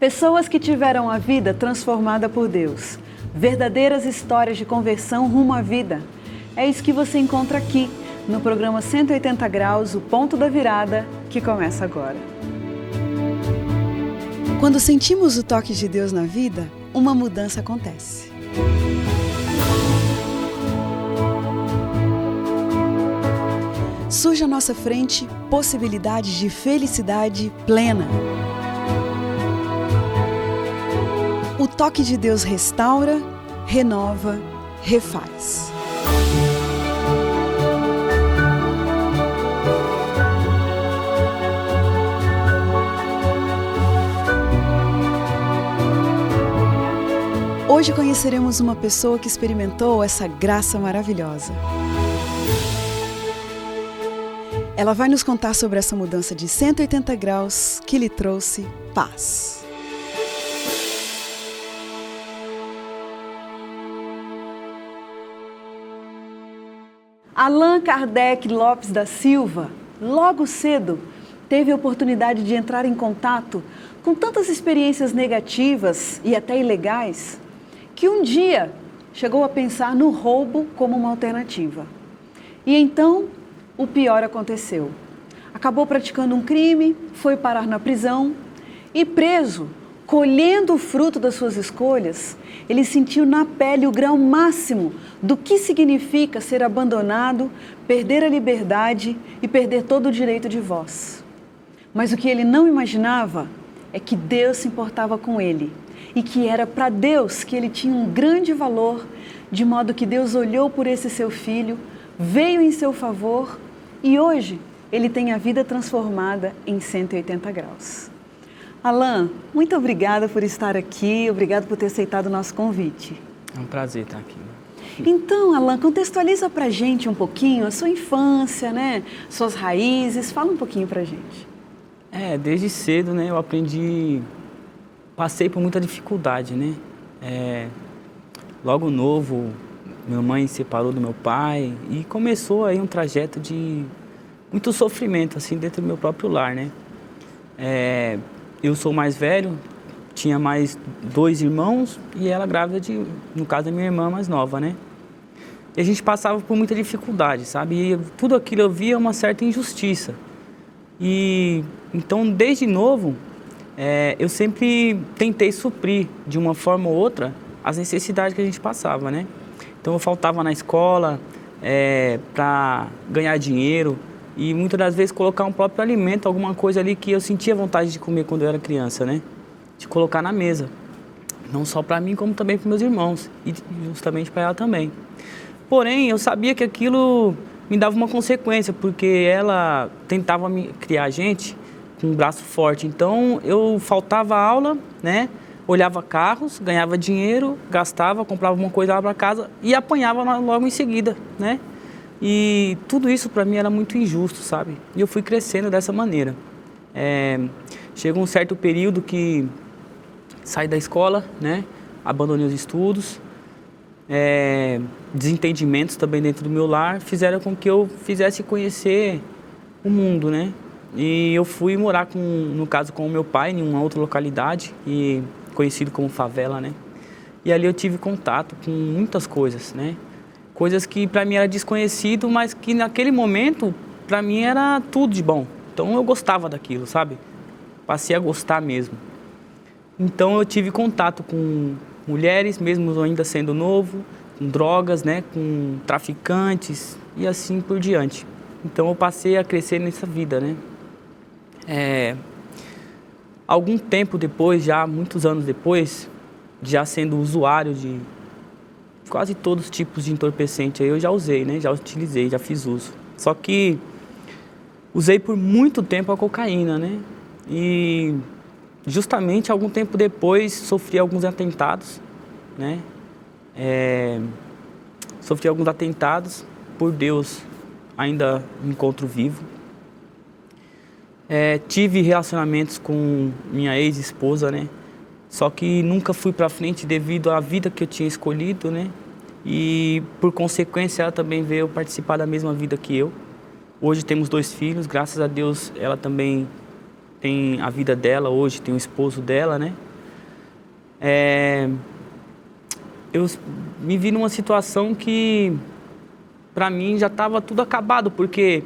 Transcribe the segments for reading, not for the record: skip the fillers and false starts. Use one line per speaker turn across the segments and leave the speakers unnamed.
Pessoas que tiveram a vida transformada por Deus. Verdadeiras histórias de conversão rumo à vida. É isso que você encontra aqui, no programa 180 Graus, o Ponto da Virada, que começa agora. Quando sentimos o toque de Deus na vida, uma mudança acontece. Surge à nossa frente possibilidades de felicidade plena. O toque de Deus restaura, renova, refaz. Hoje conheceremos uma pessoa que experimentou essa graça maravilhosa. Ela vai nos contar sobre essa mudança de 180 graus que lhe trouxe paz. Allan Kardec Lopes da Silva, logo cedo, teve a oportunidade de entrar em contato com tantas experiências negativas e até ilegais, que um dia chegou a pensar no roubo como uma alternativa. E então, o pior aconteceu. Acabou praticando um crime, foi parar na prisão e preso, colhendo o fruto das suas escolhas, ele sentiu na pele o grau máximo do que significa ser abandonado, perder a liberdade e perder todo o direito de voz. Mas o que ele não imaginava é que Deus se importava com ele e que era para Deus que ele tinha um grande valor, de modo que Deus olhou por esse seu filho, veio em seu favor e hoje ele tem a vida transformada em 180 graus. Allan, muito obrigada por estar aqui, obrigado por ter aceitado o nosso convite.
É um prazer estar aqui.
Então, Allan, contextualiza pra gente um pouquinho a sua infância, né? Suas raízes, fala um pouquinho pra gente.
Desde cedo, né, eu aprendi, passei por muita dificuldade, né? Logo novo, minha mãe se separou do meu pai e começou aí um trajeto de muito sofrimento, assim, dentro do meu próprio lar, né? Eu sou mais velho, tinha mais 2 irmãos e ela grávida de, no caso da minha irmã mais nova, né? E a gente passava por muita dificuldade, sabe? E tudo aquilo eu via uma certa injustiça. E então, desde novo, eu sempre tentei suprir, de uma forma ou outra, as necessidades que a gente passava, né? Então, eu faltava na escola para ganhar dinheiro e muitas das vezes colocar um próprio alimento, alguma coisa ali que eu sentia vontade de comer quando eu era criança, né? De colocar na mesa. Não só para mim, como também para meus irmãos e justamente para ela também. Porém, eu sabia que aquilo me dava uma consequência, porque ela tentava criar a gente com um braço forte. Então, eu faltava aula, né? Olhava carros, ganhava dinheiro, gastava, comprava uma coisa lá para casa e apanhava logo em seguida, né? E tudo isso para mim era muito injusto, sabe? E eu fui crescendo dessa maneira. Chegou um certo período que saí da escola, né? Abandonei os estudos. Desentendimentos também dentro do meu lar fizeram com que eu fizesse conhecer o mundo, né? E eu fui morar, no caso, com o meu pai em uma outra localidade, conhecido como favela, né? E ali eu tive contato com muitas coisas, né? Coisas que para mim era desconhecido, mas que naquele momento para mim era tudo de bom. Então eu gostava daquilo, sabe? Passei a gostar mesmo. Então eu tive contato com mulheres, mesmo ainda sendo novo, com drogas, né? Com traficantes e assim por diante. Então eu passei a crescer nessa vida, né? Algum tempo depois, já muitos anos depois, já sendo usuário de quase todos os tipos de entorpecente, eu já usei, né? Já utilizei, já fiz uso. Só que usei por muito tempo a cocaína, né? E justamente algum tempo depois sofri alguns atentados, né? Sofri alguns atentados, por Deus ainda me encontro vivo. Tive relacionamentos com minha ex-esposa, né? Só que nunca fui para frente devido à vida que eu tinha escolhido, né? E por consequência ela também veio participar da mesma vida que eu. Hoje temos 2 filhos, graças a Deus ela também tem a vida dela, hoje tem o esposo dela, né? eu me vi numa situação que, para mim, já estava tudo acabado, porque,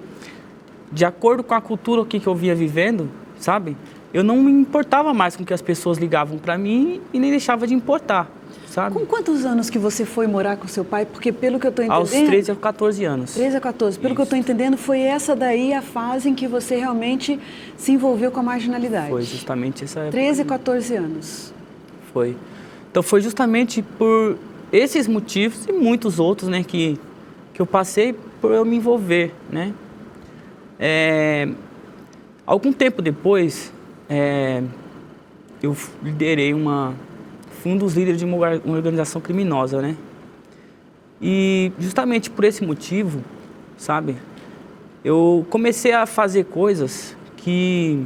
de acordo com a cultura que eu vinha vivendo, sabe? Eu não me importava mais com o que as pessoas ligavam para mim e nem deixava de importar, sabe?
Com quantos anos que você foi morar com seu pai? Porque pelo que eu estou entendendo...
Aos 13 a 14 anos.
13 a 14. Pelo que eu estou entendendo, foi essa daí a fase em que você realmente se envolveu com a marginalidade.
Foi justamente essa época.
13 a 14 anos.
Foi. Então foi justamente por esses motivos e muitos outros, né, que eu passei por eu me envolver, né? Algum tempo depois, eu liderei fui um dos líderes de uma organização criminosa, né? E justamente por esse motivo, sabe, eu comecei a fazer coisas que,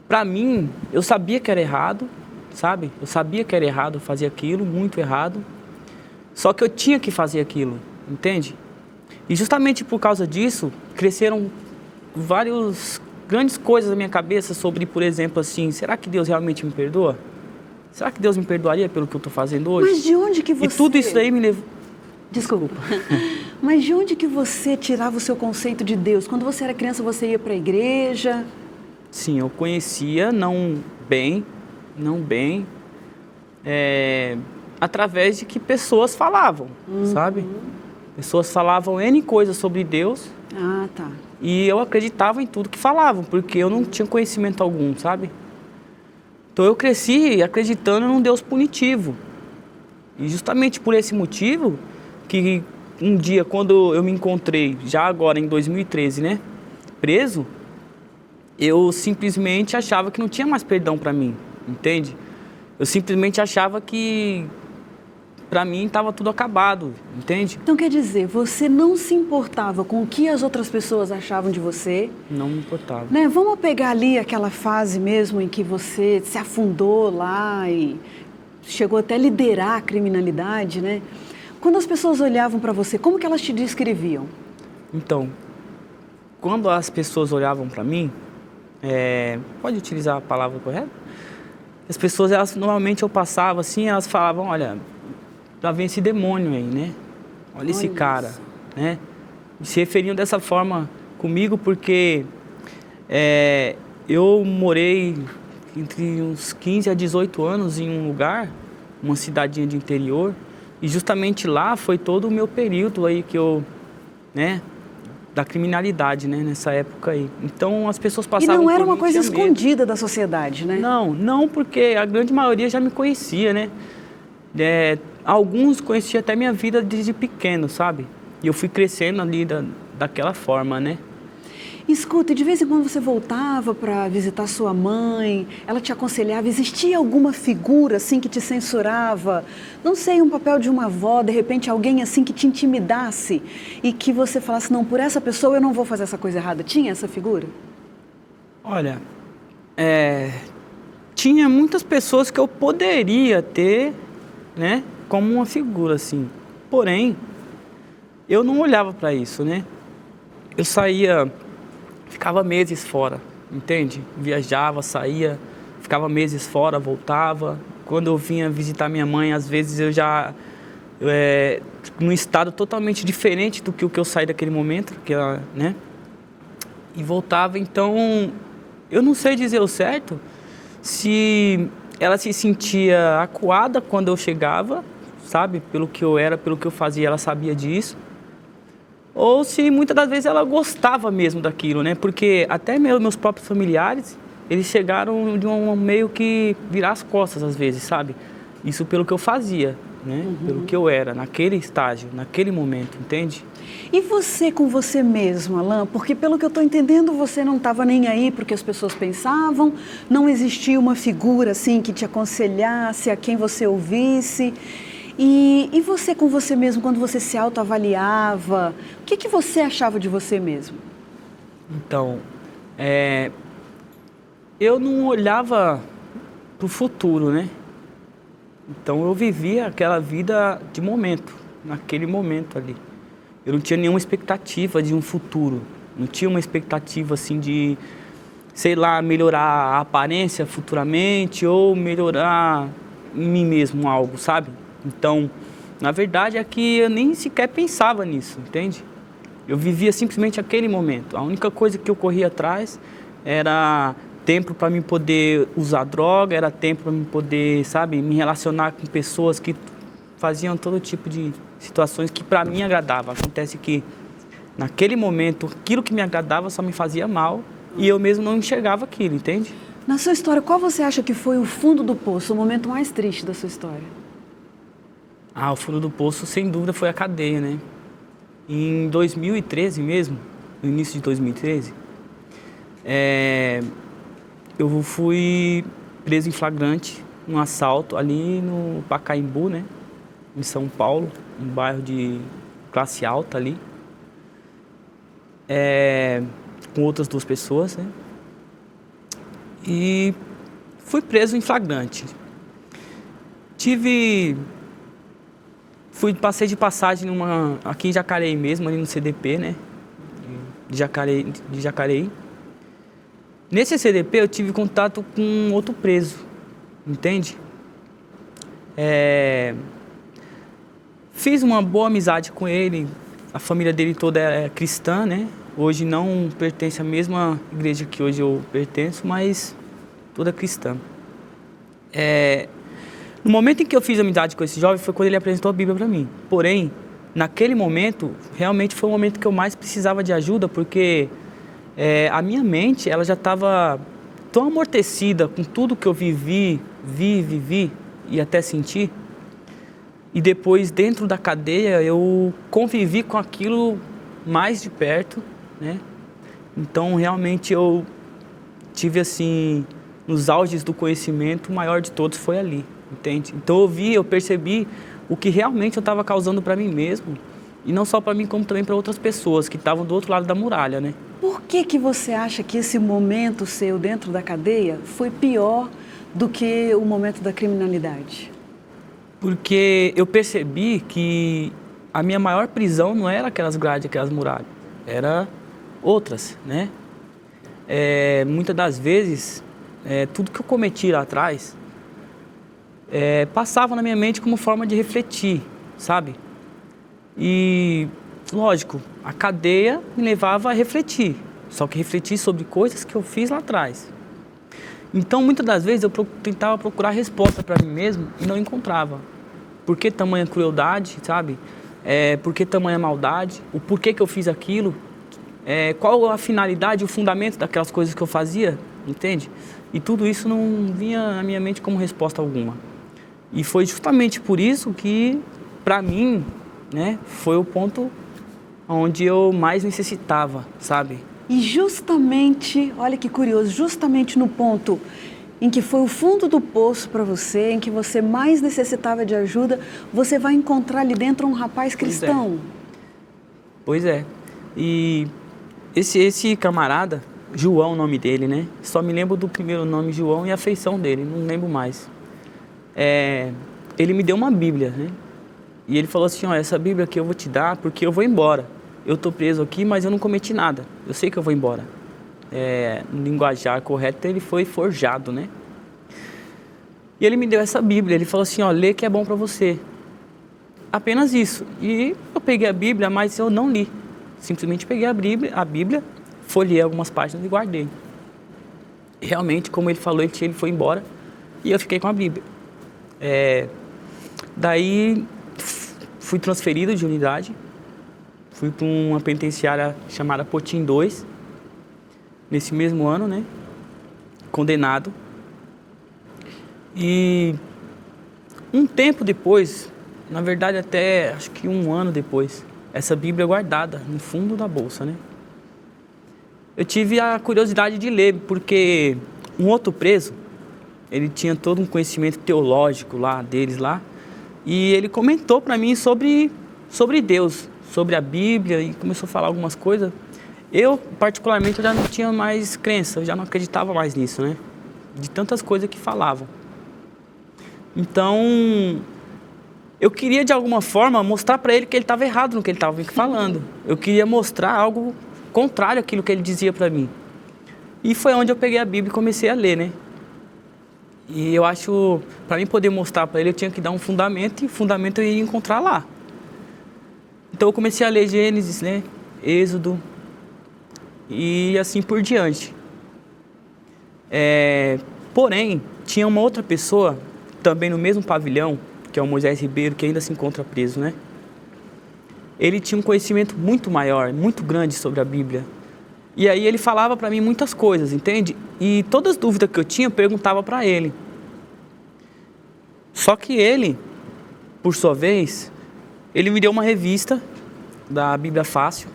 para mim, eu sabia que era errado, sabe? Eu sabia que era errado, eu fazia aquilo, muito errado. Só que eu tinha que fazer aquilo, entende? E justamente por causa disso, cresceram várias grandes coisas na minha cabeça sobre, por exemplo, assim, será que Deus realmente me perdoa? Será que Deus me perdoaria pelo que eu estou fazendo hoje?
Mas de onde que você...
E tudo isso aí me levou...
Desculpa. Mas de onde que você tirava o seu conceito de Deus? Quando você era criança, você ia para a igreja?
Sim, eu conhecia, não bem, através de que pessoas falavam, sabe? Pessoas falavam N coisas sobre Deus.
Ah, tá.
E eu acreditava em tudo que falavam, porque eu não tinha conhecimento algum, sabe? Então eu cresci acreditando num Deus punitivo. E justamente por esse motivo, que um dia, quando eu me encontrei, já agora em 2013, né, preso, eu simplesmente achava que não tinha mais perdão para mim, entende? Eu simplesmente achava que, para mim, estava tudo acabado, entende?
Então, quer dizer, você não se importava com o que as outras pessoas achavam de você?
Não me importava.
Né? Vamos pegar ali aquela fase mesmo em que você se afundou lá e chegou até a liderar a criminalidade, né? Quando as pessoas olhavam para você, como que elas te descreviam?
Então, quando as pessoas olhavam para mim, pode utilizar a palavra correta? As pessoas, elas, normalmente eu passava assim, elas falavam, olha, já vem esse demônio aí, né? Olha esse cara, né? Se referiam dessa forma comigo porque eu morei entre uns 15 a 18 anos em um lugar, uma cidadinha de interior, e justamente lá foi todo o meu período aí que eu, né, da criminalidade, né, nessa época aí. Então as pessoas passavam por mim.
E não era uma coisa escondida da sociedade, né?
Não, porque a grande maioria já me conhecia, né? Alguns conheciam até minha vida desde pequeno, sabe? E eu fui crescendo ali daquela forma, né?
Escuta, e de vez em quando você voltava para visitar sua mãe, ela te aconselhava, existia alguma figura assim que te censurava? Não sei, um papel de uma avó, de repente alguém assim que te intimidasse e que você falasse, não, por essa pessoa eu não vou fazer essa coisa errada. Tinha essa figura?
Olha, tinha muitas pessoas que eu poderia ter, né, como uma figura assim. Porém, eu não olhava para isso, né? Eu saía... Ficava meses fora, entende? Viajava, saía, ficava meses fora, voltava. Quando eu vinha visitar minha mãe, às vezes eu já... num estado totalmente diferente do que o que eu saí daquele momento, né? E voltava, então... Eu não sei dizer o certo se ela se sentia acuada quando eu chegava, sabe? Pelo que eu era, pelo que eu fazia, ela sabia disso. Ou se muitas das vezes ela gostava mesmo daquilo, né? Porque até meus próprios familiares, eles chegaram de um meio que virar as costas às vezes, sabe? Isso pelo que eu fazia, né? Pelo que eu era, naquele estágio, naquele momento, entende?
E você com você mesmo, Alan? Porque pelo que eu estou entendendo, você não estava nem aí para o que as pessoas pensavam, não existia uma figura assim que te aconselhasse, a quem você ouvisse... E você com você mesmo, quando você se autoavaliava, o que você achava de você mesmo?
Então, eu não olhava para o futuro, né? Então eu vivia aquela vida de momento, naquele momento ali. Eu não tinha nenhuma expectativa de um futuro, não tinha uma expectativa assim de sei lá, melhorar a aparência futuramente ou melhorar em mim mesmo algo, sabe? Então, na verdade é que eu nem sequer pensava nisso, entende? Eu vivia simplesmente aquele momento. A única coisa que eu corria atrás era tempo para mim poder usar droga, era tempo para mim poder, sabe, me relacionar com pessoas que faziam todo tipo de situações que para mim agradava. Acontece que naquele momento, aquilo que me agradava só me fazia mal e eu mesmo não enxergava aquilo, entende?
Na sua história, qual você acha que foi o fundo do poço, o momento mais triste da sua história?
O fundo do poço, sem dúvida, foi a cadeia, né? Em 2013 mesmo, no início de 2013, eu fui preso em flagrante num assalto ali no Pacaembu, né? Em São Paulo, um bairro de classe alta ali. Com outras 2 pessoas, né? E fui preso em flagrante. Passei de passagem aqui em Jacareí mesmo, ali no CDP, né? De Jacareí. Nesse CDP eu tive contato com outro preso, entende? Fiz uma boa amizade com ele, a família dele toda é cristã, né? Hoje não pertence à mesma igreja que hoje eu pertenço, mas toda cristã. No momento em que eu fiz amizade com esse jovem foi quando ele apresentou a Bíblia para mim. Porém, naquele momento, realmente foi o momento que eu mais precisava de ajuda, porque a minha mente ela já estava tão amortecida com tudo que eu vivi e até senti. E depois, dentro da cadeia, eu convivi com aquilo mais de perto, né? Então, realmente, eu tive, assim, nos auges do conhecimento, o maior de todos foi ali, entende? Então, eu percebi o que realmente eu estava causando para mim mesmo, e não só para mim, como também para outras pessoas que estavam do outro lado da muralha, né?
Por que você acha que esse momento seu dentro da cadeia foi pior do que o momento da criminalidade?
Porque eu percebi que a minha maior prisão não era aquelas grades, aquelas muralhas, era outras, né? Muitas das vezes, tudo que eu cometi lá atrás passava na minha mente como forma de refletir, sabe? E, lógico, a cadeia me levava a refletir, só que refletir sobre coisas que eu fiz lá atrás. Então, muitas das vezes, eu tentava procurar resposta para mim mesmo e não encontrava. Por que tamanha crueldade, sabe? Por que tamanha maldade? O porquê que eu fiz aquilo? Qual a finalidade, o fundamento daquelas coisas que eu fazia? Entende? E tudo isso não vinha na minha mente como resposta alguma. E foi justamente por isso que, para mim, né, foi o ponto onde eu mais necessitava, sabe?
E justamente, olha que curioso, justamente no ponto em que foi o fundo do poço para você, em que você mais necessitava de ajuda, você vai encontrar ali dentro um rapaz cristão.
Pois é. E esse camarada, João, o nome dele, né? Só me lembro do primeiro nome, João, e a feição dele, não lembro mais. Ele me deu uma Bíblia, né? E ele falou assim, ó, essa Bíblia aqui eu vou te dar porque eu vou embora. Eu tô preso aqui, mas eu não cometi nada. Eu sei que eu vou embora. No linguajar correto, ele foi forjado, né? E ele me deu essa Bíblia. Ele falou assim, ó, lê que é bom para você. Apenas isso. E eu peguei a Bíblia, mas eu não li. Simplesmente peguei a Bíblia, folhei algumas páginas e guardei. Realmente, como ele falou, ele foi embora e eu fiquei com a Bíblia. Daí, fui transferido de unidade. Fui para uma penitenciária chamada Potim 2, nesse mesmo ano, né? Condenado. E um tempo depois, na verdade até acho que um ano depois, essa Bíblia guardada no fundo da bolsa, né? Eu tive a curiosidade de ler, porque um outro preso, ele tinha todo um conhecimento teológico deles lá, e ele comentou para mim sobre Deus, sobre a Bíblia, e começou a falar algumas coisas. Eu, particularmente, eu já não tinha mais crença, eu já não acreditava mais nisso, né? De tantas coisas que falavam. Então, eu queria, de alguma forma, mostrar para ele que ele estava errado no que ele estava falando. Eu queria mostrar algo contrário àquilo que ele dizia para mim. E foi onde eu peguei a Bíblia e comecei a ler, né? E eu acho, para mim poder mostrar para ele, eu tinha que dar um fundamento, e o fundamento eu ia encontrar lá. Então eu comecei a ler Gênesis, né? Êxodo e assim por diante. Porém, tinha uma outra pessoa, também no mesmo pavilhão, que é o Moisés Ribeiro, que ainda se encontra preso, né? Ele tinha um conhecimento muito maior, muito grande sobre a Bíblia. E aí ele falava para mim muitas coisas, entende? E todas as dúvidas que eu tinha, eu perguntava para ele. Só que ele, por sua vez, ele me deu uma revista da Bíblia Fácil.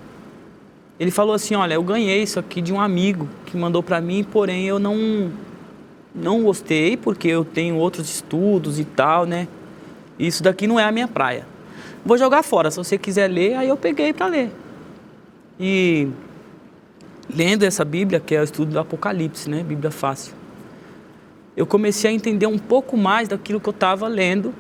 Ele falou assim, olha, eu ganhei isso aqui de um amigo que mandou para mim, porém eu não gostei porque eu tenho outros estudos e tal, né? Isso daqui não é a minha praia. Vou jogar fora, se você quiser ler, aí eu peguei para ler. E lendo essa Bíblia, que é o estudo do Apocalipse, né? Bíblia Fácil. Eu comecei a entender um pouco mais daquilo que eu estava lendo.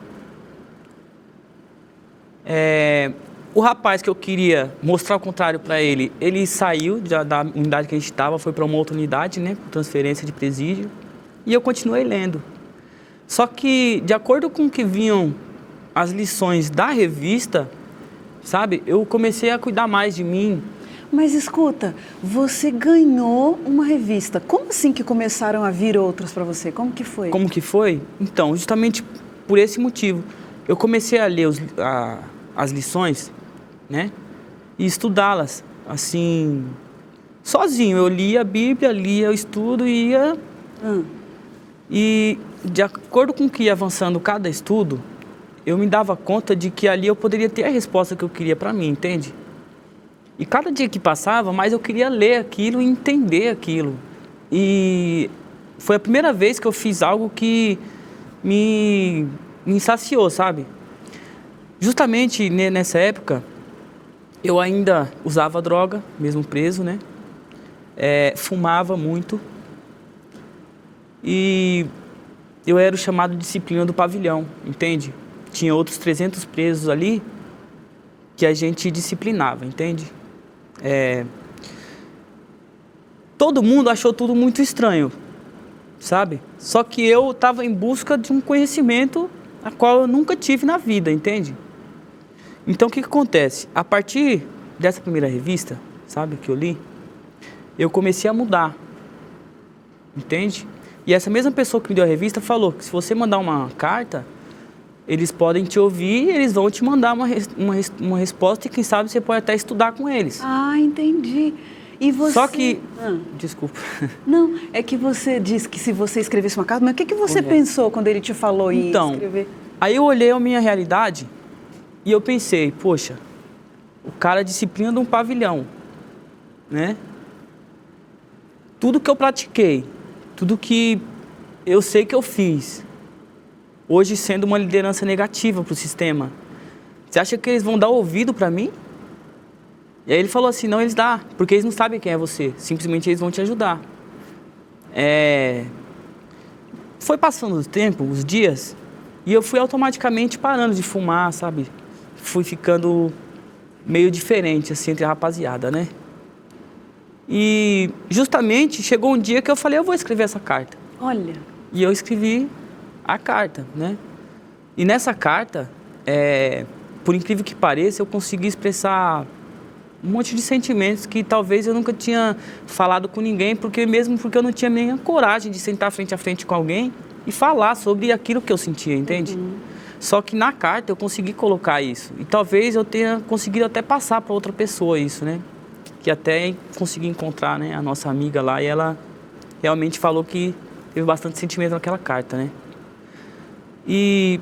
O rapaz que eu queria mostrar o contrário para ele, ele saiu da unidade que a gente estava, foi para uma outra unidade, né? Por transferência de presídio. E eu continuei lendo. Só que, de acordo com o que vinham as lições da revista, sabe? Eu comecei a cuidar mais de mim.
Mas escuta, você ganhou uma revista. Como assim que começaram a vir outras para você? Como que foi?
Como que foi? Então, justamente por esse motivo. Eu comecei a ler as lições, né? E estudá-las, assim, sozinho. Eu lia a Bíblia, lia o estudo e ia... E de acordo com o que ia avançando cada estudo, eu me dava conta de que ali eu poderia ter a resposta que eu queria para mim, entende? E cada dia que passava, mais eu queria ler aquilo e entender aquilo. E foi a primeira vez que eu fiz algo que me saciou, sabe? Justamente nessa época, eu ainda usava droga, mesmo preso, né? Fumava muito. E eu era o chamado disciplina do pavilhão, entende? Tinha outros 300 presos ali que a gente disciplinava, entende? Todo mundo achou tudo muito estranho, sabe? Só que eu estava em busca de um conhecimento a qual eu nunca tive na vida, entende? Então o que acontece? A partir dessa primeira revista, sabe, que eu li, eu comecei a mudar, entende? E essa mesma pessoa que me deu a revista falou que se você mandar uma carta, eles podem te ouvir e eles vão te mandar uma resposta e quem sabe você pode até estudar com eles.
Ah, entendi. E você...
Só que... Desculpa.
Não, é que você disse que se você escrevesse uma carta, mas o que você pensou quando ele te falou em escrever?
Aí eu olhei a minha realidade e eu pensei, poxa, o cara disciplina de um pavilhão, né? Tudo que eu pratiquei, tudo que eu sei que eu fiz, hoje sendo uma liderança negativa para o sistema, você acha que eles vão dar ouvido para mim? E aí ele falou assim, não, eles dão, porque eles não sabem quem é você, simplesmente eles vão te ajudar. Foi passando o tempo, os dias, e eu fui automaticamente parando de fumar, sabe? Fui ficando meio diferente, assim, entre a rapaziada, né? E justamente chegou um dia que eu falei, eu vou escrever essa carta.
Olha.
E eu escrevi a carta, né? E nessa carta, por incrível que pareça, eu consegui expressar um monte de sentimentos que talvez eu nunca tinha falado com ninguém, porque eu não tinha nem a coragem de sentar frente a frente com alguém e falar sobre aquilo que eu sentia, entende? Só que na carta eu consegui colocar isso. E talvez eu tenha conseguido até passar para outra pessoa isso, né? Que até consegui encontrar, né, a nossa amiga lá e ela realmente falou que teve bastante sentimento naquela carta, né? E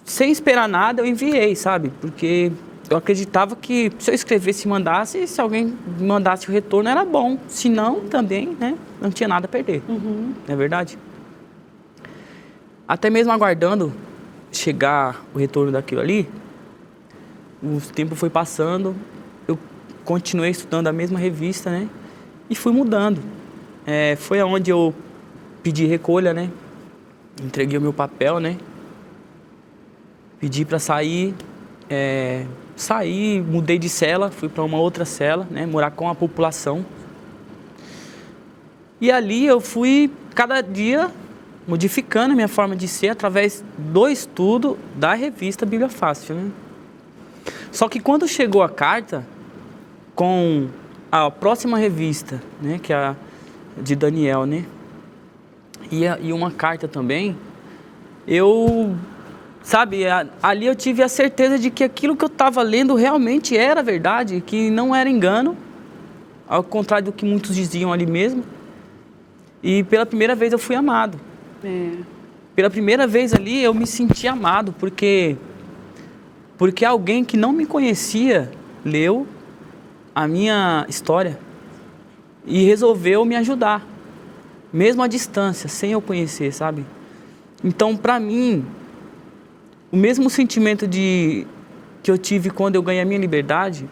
sem esperar nada eu enviei, sabe? Porque eu acreditava que se eu escrevesse e mandasse, se alguém mandasse o retorno era bom. Se não, também, né, não tinha nada a perder. Não é verdade? Até mesmo aguardando chegar o retorno daquilo ali, o tempo foi passando, eu continuei estudando a mesma revista, né? E fui mudando. Foi aonde eu pedi recolha, né? Entreguei o meu papel, né? Pedi para sair, saí, mudei de cela, fui para uma outra cela, né? Morar com a população. E ali eu fui, cada dia, modificando a minha forma de ser através do estudo da revista Bíblia Fácil, né? Só que quando chegou a carta, com a próxima revista, né, que é a de Daniel, né? E uma carta também, ali eu tive a certeza de que aquilo que eu estava lendo realmente era verdade, que não era engano, ao contrário do que muitos diziam ali mesmo. E pela primeira vez eu fui amado. Pela primeira vez ali eu me senti amado, porque alguém que não me conhecia leu a minha história e resolveu me ajudar, mesmo à distância, sem eu conhecer, sabe? Então, para mim, o mesmo sentimento que eu tive quando eu ganhei a minha liberdade,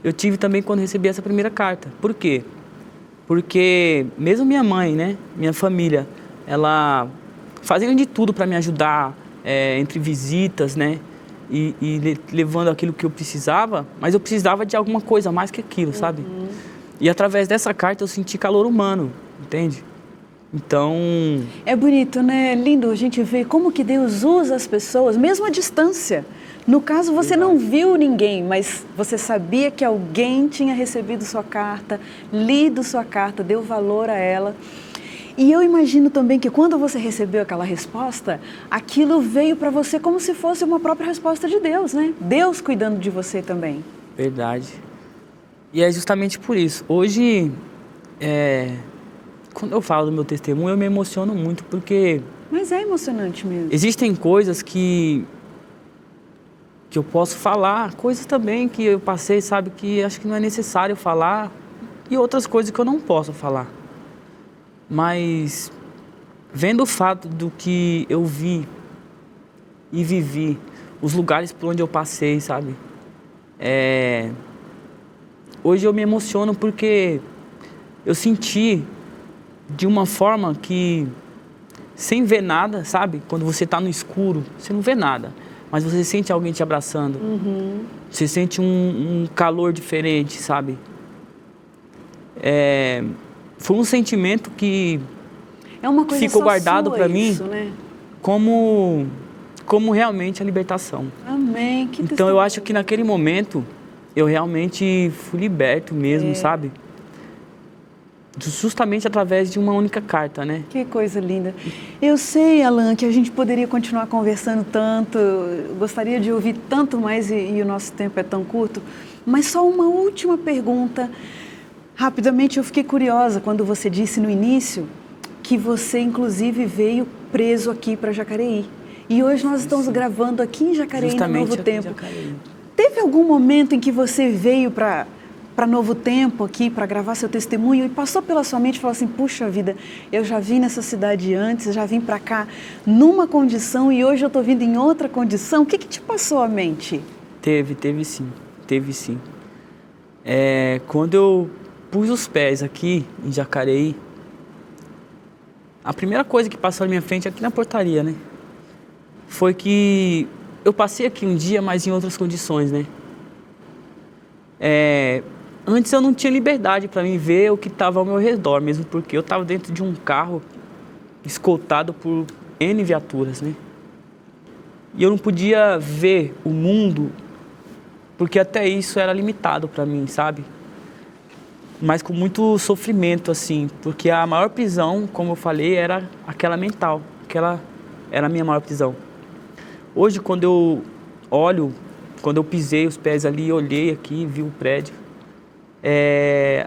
eu tive também quando recebi essa primeira carta. Por quê? Porque mesmo minha mãe, né, minha família, ela fazendo de tudo para me ajudar, entre visitas, né, e levando aquilo que eu precisava, mas eu precisava de alguma coisa mais que aquilo, sabe? E através dessa carta eu senti calor humano, entende? Então...
É bonito, né? Lindo a gente ver como que Deus usa as pessoas, mesmo à distância. No caso, você não viu ninguém, mas você sabia que alguém tinha recebido sua carta, lido sua carta, deu valor a ela. E eu imagino também que quando você recebeu aquela resposta, aquilo veio para você como se fosse uma própria resposta de Deus, né? Deus cuidando de você também.
Verdade. E é justamente por isso. Hoje, quando eu falo do meu testemunho, eu me emociono muito, porque...
Mas é emocionante mesmo.
Existem coisas que eu posso falar, coisas também que eu passei, sabe, que acho que não é necessário falar, e outras coisas que eu não posso falar. Mas, vendo o fato do que eu vi e vivi, os lugares por onde eu passei, sabe? Hoje eu me emociono porque eu senti de uma forma que, sem ver nada, sabe? Quando você está no escuro, você não vê nada, mas você sente alguém te abraçando. Você sente um calor diferente, sabe? Foi um sentimento que
é uma coisa
ficou guardado para mim,
né?
como realmente a libertação.
Amém. Que
então eu acho que naquele momento eu realmente fui liberto mesmo, sabe? Justamente através de uma única carta, né?
Que coisa linda. Eu sei, Alan, que a gente poderia continuar conversando tanto, eu gostaria de ouvir tanto mais e o nosso tempo é tão curto, mas só uma última pergunta. Rapidamente, eu fiquei curiosa quando você disse no início que você, inclusive, veio preso aqui para Jacareí. E hoje nós estamos gravando aqui em Jacareí,
justamente
no Novo Tempo.
Jacareí.
Teve algum momento em que você veio para Novo Tempo aqui, para gravar seu testemunho e passou pela sua mente e falou assim, puxa vida, eu já vim nessa cidade antes, já vim para cá numa condição e hoje eu estou vindo em outra condição? O que te passou à mente?
Teve sim. Quando eu pus os pés aqui em Jacareí, a primeira coisa que passou na minha frente aqui na portaria, né? Foi que eu passei aqui um dia, mas em outras condições, né? Antes eu não tinha liberdade para mim ver o que estava ao meu redor, mesmo porque eu estava dentro de um carro escoltado por N viaturas, né? E eu não podia ver o mundo, porque até isso era limitado para mim, sabe? Mas com muito sofrimento, assim, porque a maior prisão, como eu falei, era aquela mental, aquela era a minha maior prisão. Hoje, quando eu pisei os pés ali, olhei aqui, vi o prédio,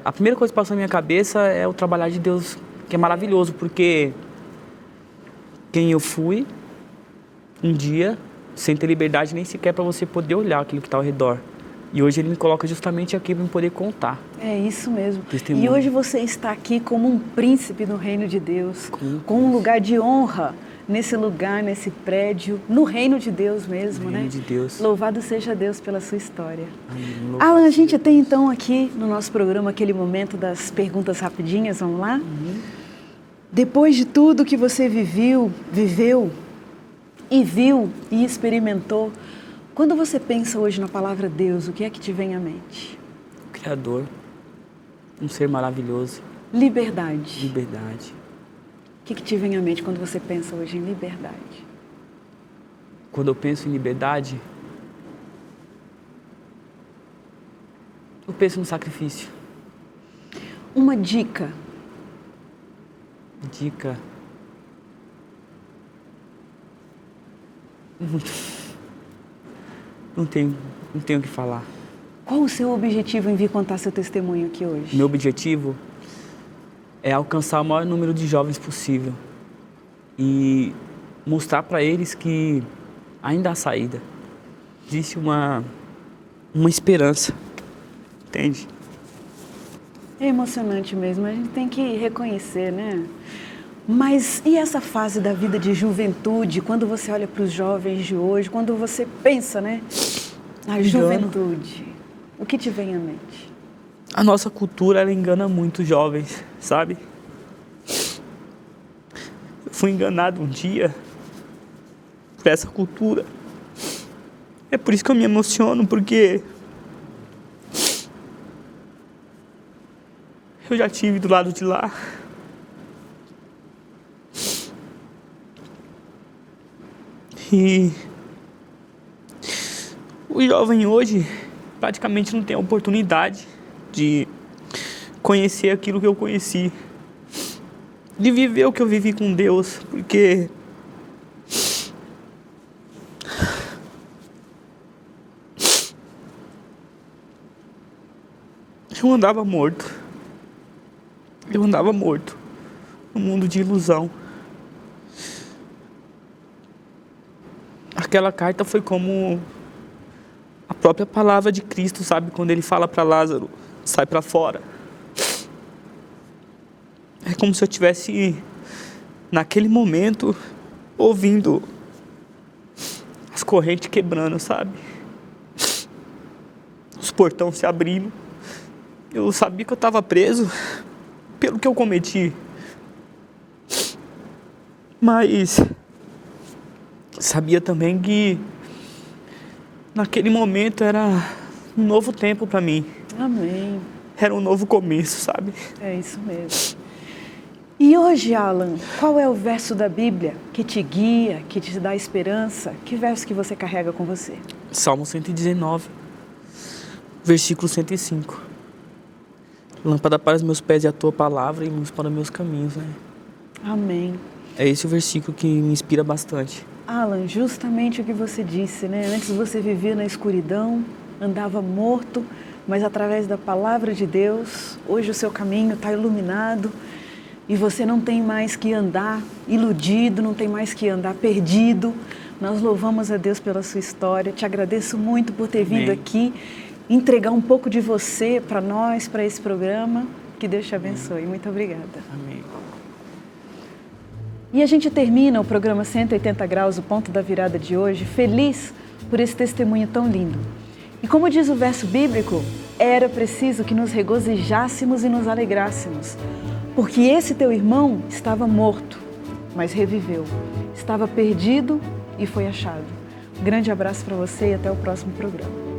a primeira coisa que passou na minha cabeça é o trabalhar de Deus, que é maravilhoso, porque quem eu fui um dia, sem ter liberdade nem sequer para você poder olhar aquilo que está ao redor. E hoje Ele me coloca justamente aqui para me poder contar. É
isso mesmo.
Testemunho.
E hoje você está aqui como um príncipe no reino de Deus, com um lugar de honra nesse lugar, nesse prédio, no reino de Deus mesmo,
no reino de Deus.
Louvado seja Deus pela sua história.
Amém.
Alan, a gente tem então aqui no nosso programa aquele momento das perguntas rapidinhas, vamos lá? Depois de tudo que você viveu e viu e experimentou, quando você pensa hoje na palavra Deus, o que é que te vem à mente?
O Criador, um ser maravilhoso,
Liberdade.
Liberdade.
O que te vem à mente quando você pensa hoje em liberdade?
Quando eu penso em liberdade, eu penso no sacrifício.
Uma dica.
Dica. Não tenho o que falar.
Qual o seu objetivo em vir contar seu testemunho aqui hoje?
Meu objetivo é alcançar o maior número de jovens possível e mostrar para eles que ainda há saída. Existe uma esperança, entende?
É emocionante mesmo, a gente tem que reconhecer, né? Mas e essa fase da vida de juventude, quando você olha para os jovens de hoje, quando você pensa, né, na juventude, o que te vem à mente?
A nossa cultura, ela engana muito os jovens, sabe? Eu fui enganado um dia por essa cultura. É por isso que eu me emociono, porque eu já tive do lado de lá. E o jovem hoje praticamente não tem a oportunidade de conhecer aquilo que eu conheci, de viver o que eu vivi com Deus, porque eu andava morto num mundo de ilusão. Aquela carta foi como a própria palavra de Cristo, sabe? Quando ele fala para Lázaro, sai para fora. É como se eu tivesse, naquele momento, ouvindo as correntes quebrando, sabe? Os portões se abrindo. Eu sabia que eu estava preso pelo que eu cometi. Mas sabia também que naquele momento era um novo tempo para mim.
Amém.
Era um novo começo, sabe?
É isso mesmo. E hoje, Alan, qual é o verso da Bíblia que te guia, que te dá esperança? Que verso que você carrega com você?
Salmo 119, versículo 105. Lâmpada para os meus pés é a tua palavra e luz para os meus caminhos, né?
Amém.
É esse o versículo que me inspira bastante.
Alan, justamente o que você disse, né? Antes você vivia na escuridão, andava morto, mas através da palavra de Deus, hoje o seu caminho está iluminado e você não tem mais que andar iludido, não tem mais que andar perdido. Nós louvamos a Deus pela sua história, te agradeço muito por ter vindo aqui, entregar um pouco de você para nós, para esse programa. Que Deus te abençoe. Muito obrigada.
Amém.
E a gente termina o programa 180 Graus, o ponto da virada de hoje, feliz por esse testemunho tão lindo. E como diz o verso bíblico, era preciso que nos regozijássemos e nos alegrássemos, porque esse teu irmão estava morto, mas reviveu. Estava perdido e foi achado. Um grande abraço para você e até o próximo programa.